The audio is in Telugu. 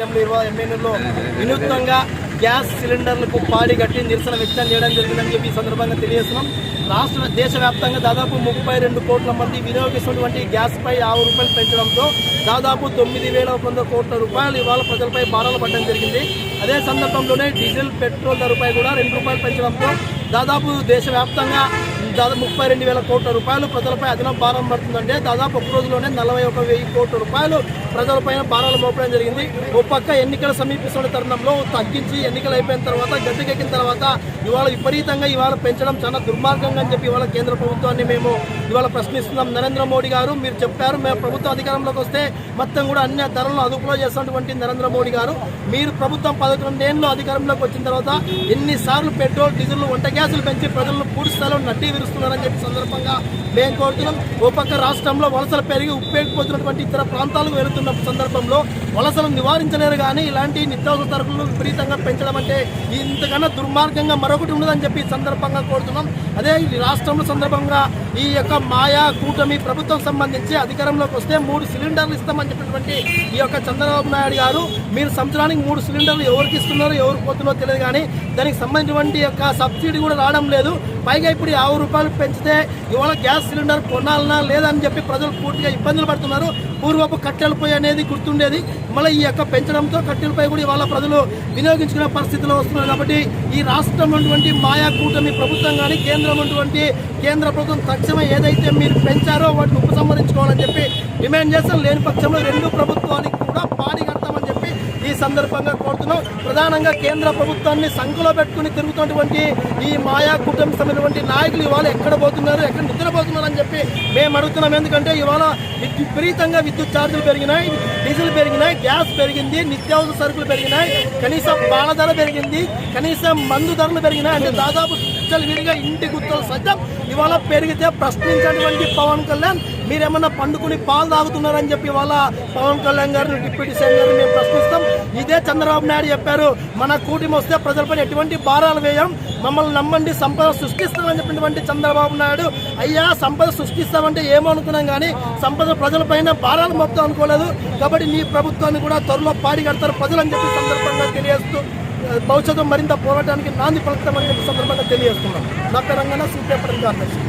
ఎమ్మెల్యేలో వినూత్నంగా గ్యాస్ సిలిండర్లకు పాడి కట్టి నిరసన వ్యక్తం చేయడం జరిగిందని చెప్పి ఈ సందర్భంగా తెలియజేస్తున్నాం. దేశవ్యాప్తంగా దాదాపు 32 కోట్ల మంది వినియోగిస్తున్నటువంటి గ్యాస్పై 6 రూపాయలు పెంచడంతో దాదాపు 9,100 కోట్ల రూపాయలు ఇవాళ ప్రజలపై భారాలు పడడం జరిగింది. అదే సందర్భంలోనే డీజిల్ పెట్రోల్ ధరపై కూడా 2 రూపాయలు పెంచడంతో దాదాపు దేశవ్యాప్తంగా 32,000 కోట్ల రూపాయలు ప్రజలపై అదనపు భారం పడుతుందంటే దాదాపు ఒక రోజులోనే 41,000 కోట్ల రూపాయలు ప్రజలపైన భారాలు మోపడం జరిగింది. ఓ పక్క ఎన్నికలు సమీపిస్తున్న తరుణంలో తగ్గించి ఎన్నికలు అయిపోయిన తర్వాత గద్దెకెక్కిన తర్వాత ఇవాళ విపరీతంగా ఇవాళ పెంచడం చాలా దుర్మార్గంగా అని చెప్పి ఇవాళ కేంద్ర ప్రభుత్వాన్ని మేము ఇవాళ ప్రశ్నిస్తున్నాం. నరేంద్ర మోడీ గారు మీరు చెప్పారు మేము ప్రభుత్వం అధికారంలోకి వస్తే మొత్తం కూడా అన్ని ధరలను అదుపులో చేస్తున్నటువంటి నరేంద్ర మోడీ గారు మీరు ప్రభుత్వం 11 ఏళ్ళు అధికారంలోకి వచ్చిన తర్వాత ఎన్నిసార్లు పెట్రోల్ డీజిల్ వంట గ్యాసులు పెంచి ప్రజలను పూర్తి స్థాయిలో నడ్డి విరుస్తున్నారని చెప్పి సందర్భంగా మేము కోరుతున్నాం. ఓ పక్క రాష్ట్రంలో వలసలు పెరిగి ఉప్పేకపోతున్నటువంటి ఇతర ప్రాంతాలకు వెళుతున్న సందర్భంలో వలసలు నివారించలేరు కానీ ఇలాంటి నిత్యావసర సరుకులు విపరీతంగా పెంచడం అంటే ఇంతకన్నా దుర్మార్గంగా మరొకటి ఉండదని చెప్పి సందర్భంగా కోరుతున్నాం. అదే ఈ రాష్ట్రంలో సందర్భంగా ఈ యొక్క మాయా కూటమి ప్రభుత్వం సంబంధించి అధికారంలోకి వస్తే 3 సిలిండర్లు ఇస్తామని చెప్పినటువంటి ఈ యొక్క చంద్రబాబు నాయుడు గారు మీరు సంవత్సరానికి 3 సిలిండర్లు ఎవరికి ఇస్తున్నారో ఎవరికి పోతున్నారో తెలియదు కానీ దానికి సంబంధించినటువంటి యొక్క సబ్సిడీ కూడా రావడం లేదు. పైగా ఇప్పుడు 50 రూపాయలు పెంచితే ఇవాళ గ్యాస్ సిలిండర్ కొనాలనా లేదని చెప్పి ప్రజలు పూర్తిగా ఇబ్బందులు పడుతున్నారు. పూర్వపు కట్టెల పొయ్యి అనేది గుర్తుండేది, మళ్ళీ ఈ యొక్క పెంచడంతో కట్టెల పొయ్యి కూడా ఇవాళ ప్రజలు వినియోగించుకునే పరిస్థితిలో వస్తున్నారు. కాబట్టి ఈ రాష్ట్రం ఉన్నటువంటి మాయా కూటమి ప్రభుత్వం కానీ కేంద్రం ఉన్నటువంటి కేంద్ర ప్రభుత్వం తక్షణమే ఏదైతే మీరు పెంచారో వాటిని ఉపసంహరించుకోవాలని చెప్పి డిమాండ్ చేస్తాం. లేని పక్షంలో 2 ప్రభుత్వానికి కూడా పాడి కడతామని చెప్పి ఈ సందర్భంగా కోరుతున్నాం. ప్రధానంగా కేంద్ర ప్రభుత్వాన్ని సంఖలో పెట్టుకుని తిరుగుతున్నటువంటి ఈ మాయా కూటమి సంబంధించినటువంటి నాయకులు ఇవాళ ఎక్కడ పోతున్నారు, ఎక్కడ నిద్రపోతున్నారు అని చెప్పి మేము అడుగుతున్నాం. ఎందుకంటే ఇవాళ విపరీతంగా విద్యుత్ ఛార్జీలు పెరిగినాయి, డీజిల్ పెరిగినాయి, గ్యాస్ పెరిగింది, నిత్యావసర సరుకులు పెరిగినాయి, కనీసం పాల ధర పెరిగింది, కనీసం మందు ధరలు పెరిగినాయి. అంటే దాదాపు విడిగా ఇంటి గుర్తులు సజ్జం ఇవాళ పెరిగితే ప్రశ్నించినటువంటి పవన్ కళ్యాణ్ మీరేమన్నా పండుకుని పాలు తాగుతున్నారని చెప్పి ఇవాళ పవన్ కళ్యాణ్ గారిని డిప్యూటీ సీఎం గారిని మేము ప్రశ్నిస్తాం. ఇదే చంద్రబాబు నాయుడు చెప్పారు మన కూటమి వస్తే ప్రజలపై ఎటువంటి భారాలు వేయం, మమ్మల్ని నమ్మండి సంపద సృష్టిస్తామని చెప్పినటువంటి చంద్రబాబు నాయుడు అయ్యా సంపద సృష్టిస్తామంటే ఏమో అనుకున్నాం కానీ సంపద ప్రజలపైన భారాలు మొత్తం అనుకోలేదు. కాబట్టి నీ ప్రభుత్వాన్ని కూడా త్వరలో పాడి కడతారు ప్రజలని చెప్పి సందర్భంగా తెలియజేస్తూ భవిష్యత్తు మరింత పోరాటానికి నాంది పలుకుతామని చెప్పి సందర్భంగా తెలియజేస్తున్నాం. నా తెలంగాణ సిపిఐ కార్యదర్శి.